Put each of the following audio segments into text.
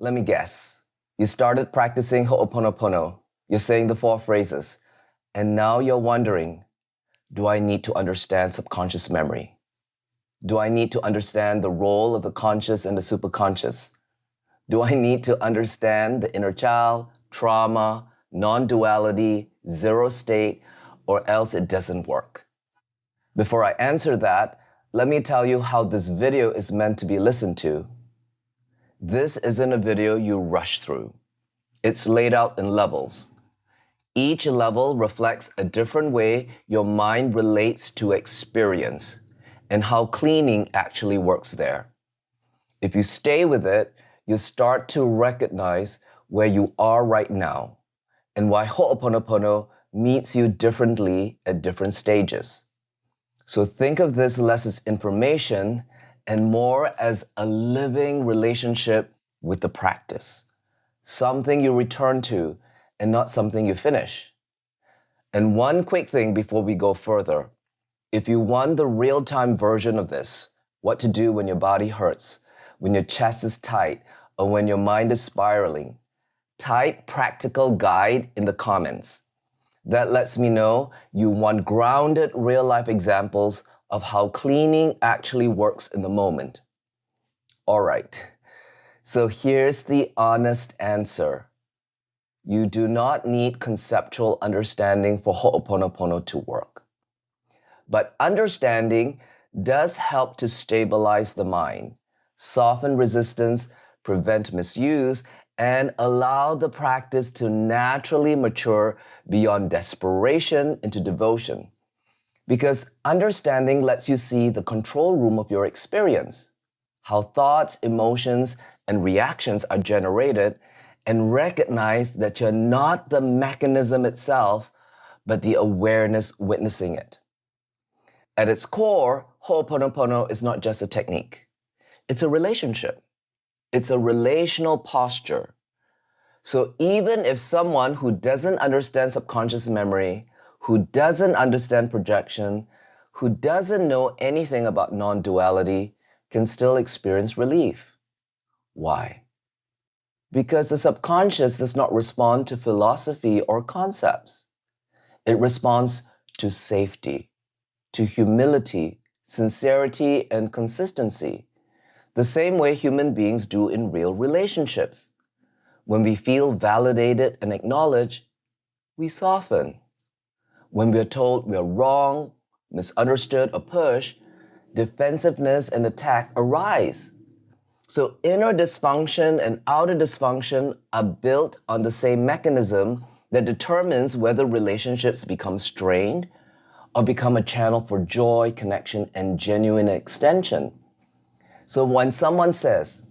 Let me guess. You started practicing ho'oponopono. You're saying the 4 phrases. And now you're wondering, do I need to understand subconscious memory? Do I need to understand the role of the conscious and the superconscious? Do I need to understand the inner child, trauma, non-duality, zero state, or else it doesn't work? Before I answer that, let me tell you how this video is meant to be listened to. This isn't a video you rush through. It's laid out in levels. Each level reflects a different way your mind relates to experience and how cleaning actually works there. If you stay with it, you start to recognize where you are right now and why ho'oponopono meets you differently at different stages. So think of this less as information and more as a living relationship with the practice, something you return to and not something you finish. And one quick thing before we go further, if you want the real-time version of this, what to do when your body hurts, when your chest is tight, or when your mind is spiraling, type practical guide in the comments. That lets me know you want grounded real-life examples of how cleaning actually works in the moment. All right, so here's the honest answer. You do not need conceptual understanding for ho'oponopono to work. But understanding does help to stabilize the mind, soften resistance, prevent misuse, and allow the practice to naturally mature beyond desperation into devotion. Because understanding lets you see the control room of your experience, how thoughts, emotions, and reactions are generated, and recognize that you're not the mechanism itself, but the awareness witnessing it. At its core, ho'oponopono is not just a technique. It's a relationship. It's a relational posture. So even if someone who doesn't understand subconscious memory, who doesn't understand projection, who doesn't know anything about non-duality, can still experience relief. Why? Because the subconscious does not respond to philosophy or concepts. It responds to safety, to humility, sincerity, and consistency, the same way human beings do in real relationships. When we feel validated and acknowledged, we soften. When we're told we're wrong, misunderstood, or pushed, defensiveness and attack arise. So inner dysfunction and outer dysfunction are built on the same mechanism that determines whether relationships become strained or become a channel for joy, connection, and genuine extension. So when someone says,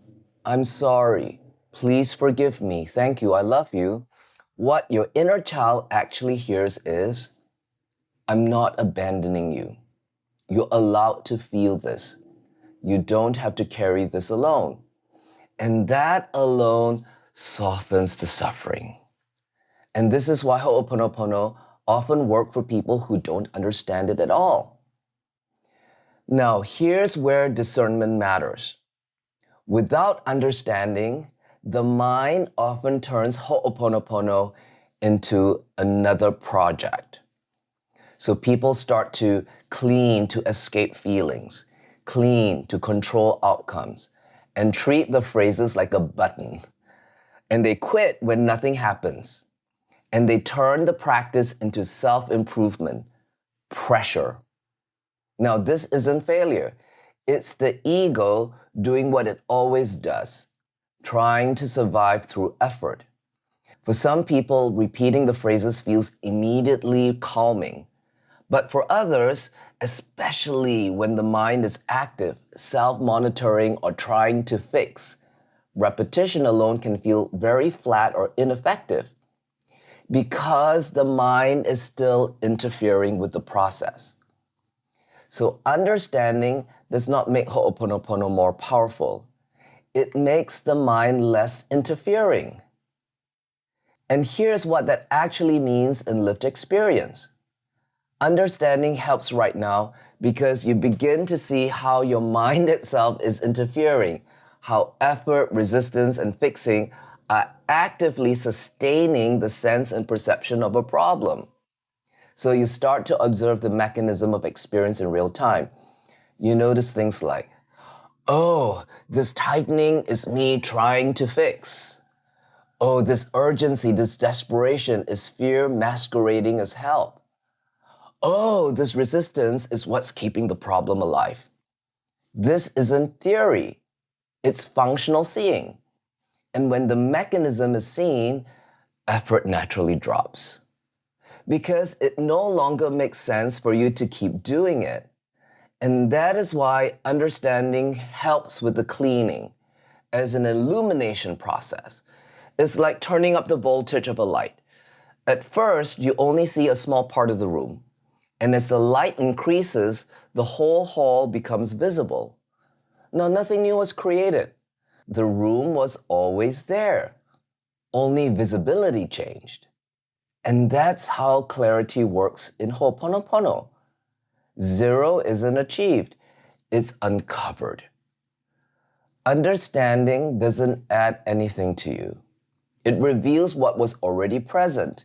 "I'm sorry, please forgive me, thank you, I love you," what your inner child actually hears is, "I'm not abandoning you. You're allowed to feel this. You don't have to carry this alone." And that alone softens the suffering. And this is why ho'oponopono often works for people who don't understand it at all. Now, here's where discernment matters. Without understanding, the mind often turns ho'oponopono into another project. So people start to clean to escape feelings, clean to control outcomes, and treat the phrases like a button. And they quit when nothing happens. And they turn the practice into self-improvement, pressure. Now, this isn't failure. It's the ego doing what it always does, trying to survive through effort. For some people, repeating the phrases feels immediately calming. But for others, especially when the mind is active, self-monitoring, or trying to fix, repetition alone can feel very flat or ineffective because the mind is still interfering with the process. So understanding does not make ho'oponopono more powerful. It makes the mind less interfering. And here's what that actually means in lived experience. Understanding helps right now because you begin to see how your mind itself is interfering, how effort, resistance, and fixing are actively sustaining the sense and perception of a problem. So you start to observe the mechanism of experience in real time. You notice things like, oh, this tightening is me trying to fix. Oh, this urgency, this desperation is fear masquerading as help. Oh, this resistance is what's keeping the problem alive. This isn't theory, it's functional seeing. And when the mechanism is seen, effort naturally drops. Because it no longer makes sense for you to keep doing it. And that is why understanding helps with the cleaning as an illumination process. It's like turning up the voltage of a light. At first, you only see a small part of the room. And as the light increases, the whole hall becomes visible. Now, nothing new was created. The room was always there. Only visibility changed. And that's how clarity works in Ho'oponopono. Zero isn't achieved, it's uncovered. Understanding doesn't add anything to you. It reveals what was already present,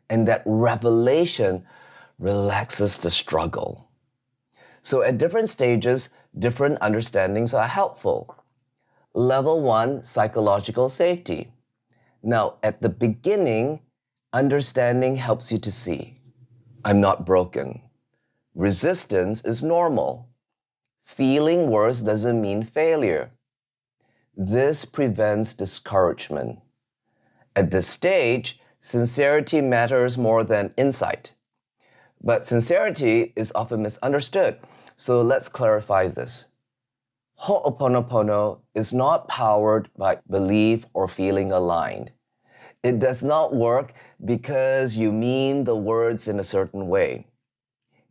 and that revelation relaxes the struggle. So at different stages, different understandings are helpful. Level 1, psychological safety. Now, at the beginning, understanding helps you to see, I'm not broken. Resistance is normal. Feeling worse doesn't mean failure. This prevents discouragement. At this stage, sincerity matters more than insight. But sincerity is often misunderstood, so let's clarify this. Ho'oponopono is not powered by belief or feeling aligned. It does not work because you mean the words in a certain way.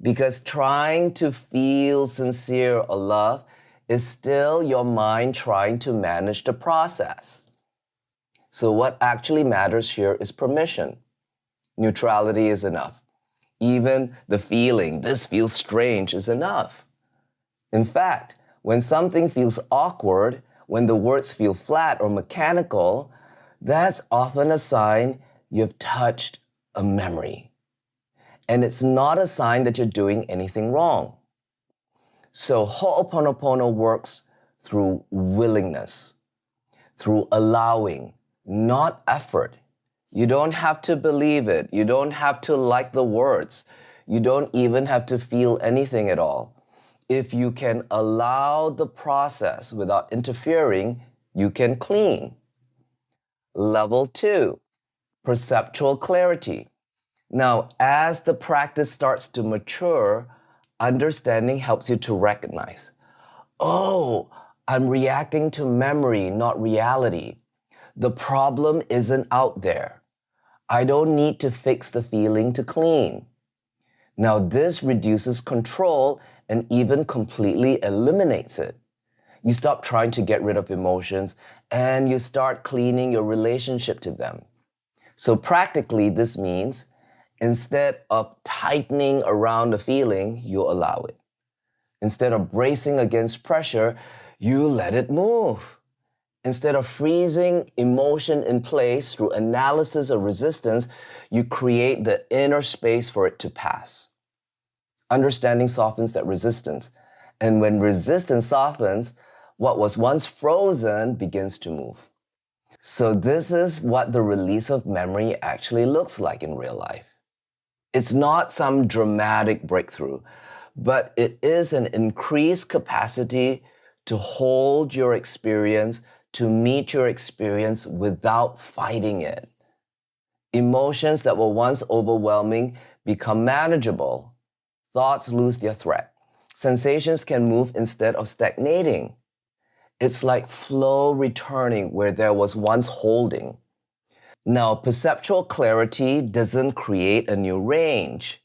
Because trying to feel sincere or love is still your mind trying to manage the process. So what actually matters here is permission. Neutrality is enough. Even the feeling, this feels strange, is enough. In fact, when something feels awkward, when the words feel flat or mechanical, that's often a sign you've touched a memory. And it's not a sign that you're doing anything wrong. So Ho'oponopono works through willingness, through allowing, not effort. You don't have to believe it. You don't have to like the words. You don't even have to feel anything at all. If you can allow the process without interfering, you can clean. Level 2, perceptual clarity. Now, as the practice starts to mature, understanding helps you to recognize, oh, I'm reacting to memory, not reality. The problem isn't out there. I don't need to fix the feeling to clean. Now, this reduces control and even completely eliminates it. You stop trying to get rid of emotions and you start cleaning your relationship to them. So practically, this means instead of tightening around the feeling, you allow it. Instead of bracing against pressure, you let it move. Instead of freezing emotion in place through analysis or resistance, you create the inner space for it to pass. Understanding softens that resistance. And when resistance softens, what was once frozen begins to move. So this is what the release of memory actually looks like in real life. It's not some dramatic breakthrough, but it is an increased capacity to hold your experience, to meet your experience without fighting it. Emotions that were once overwhelming become manageable. Thoughts lose their threat. Sensations can move instead of stagnating. It's like flow returning where there was once holding. Now, perceptual clarity doesn't create a new range.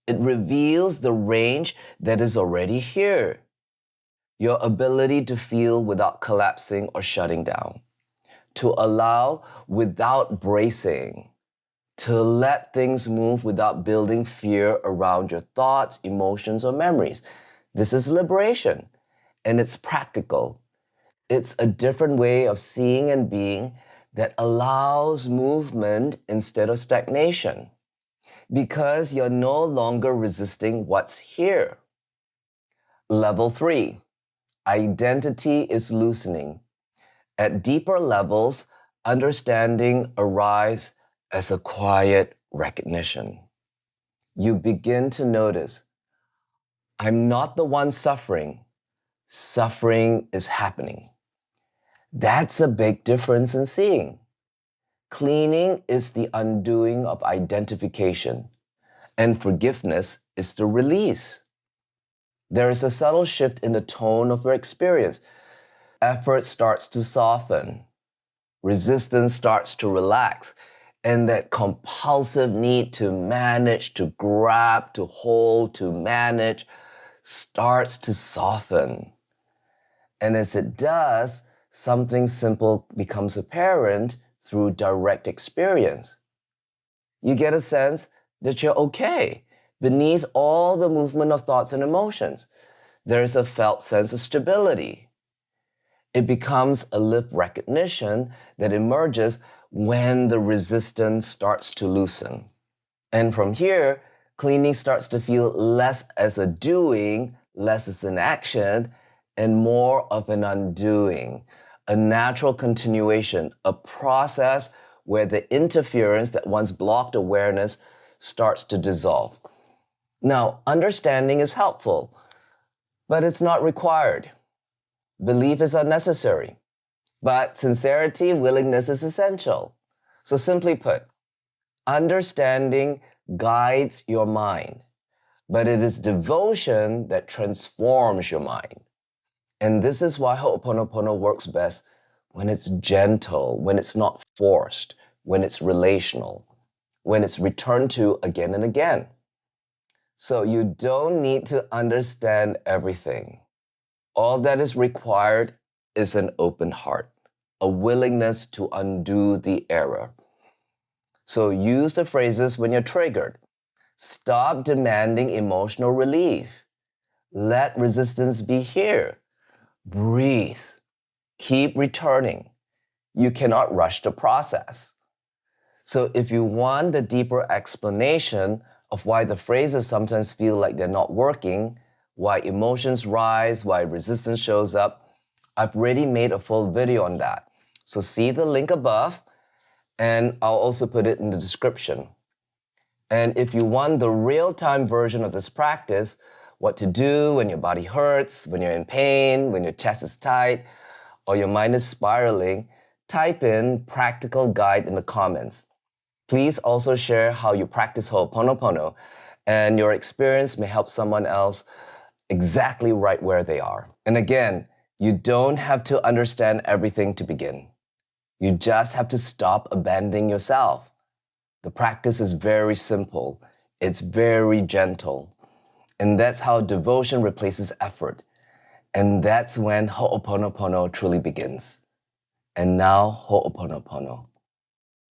It reveals the range that is already here. Your ability to feel without collapsing or shutting down. To allow without bracing. To let things move without building fear around your thoughts, emotions, or memories. This is liberation, and it's practical. It's a different way of seeing and being that allows movement instead of stagnation, because you're no longer resisting what's here. Level 3, identity is loosening. At deeper levels, understanding arrives as a quiet recognition. You begin to notice, I'm not the one suffering. Suffering is happening. That's a big difference in seeing. Cleaning is the undoing of identification, and forgiveness is the release. There is a subtle shift in the tone of your experience. Effort starts to soften. Resistance starts to relax. And that compulsive need to manage, to grab, to hold, to manage starts to soften. And as it does, something simple becomes apparent through direct experience. You get a sense that you're okay beneath all the movement of thoughts and emotions. There's a felt sense of stability. It becomes a lived recognition that emerges when the resistance starts to loosen. And from here, cleaning starts to feel less as a doing, less as an action, and more of an undoing, a natural continuation, a process where the interference that once blocked awareness starts to dissolve. Now, understanding is helpful, but it's not required. Belief is unnecessary, but sincerity and willingness is essential. So simply put, understanding guides your mind, but it is devotion that transforms your mind. And this is why Ho'oponopono works best when it's gentle, when it's not forced, when it's relational, when it's returned to again and again. So you don't need to understand everything. All that is required is an open heart, a willingness to undo the error. So use the phrases when you're triggered. Stop demanding emotional relief. Let resistance be here. Breathe. Keep returning. You cannot rush the process. So if you want the deeper explanation of why the phrases sometimes feel like they're not working, why emotions rise, why resistance shows up, I've already made a full video on that. So see the link above, and I'll also put it in the description. And if you want the real-time version of this practice, what to do when your body hurts, when you're in pain, when your chest is tight, or your mind is spiraling, type in practical guide in the comments. Please also share how you practice Ho'oponopono, and your experience may help someone else exactly right where they are. And again, you don't have to understand everything to begin. You just have to stop abandoning yourself. The practice is very simple. It's very gentle. And that's how devotion replaces effort. And that's when Ho'oponopono truly begins. And now, Ho'oponopono.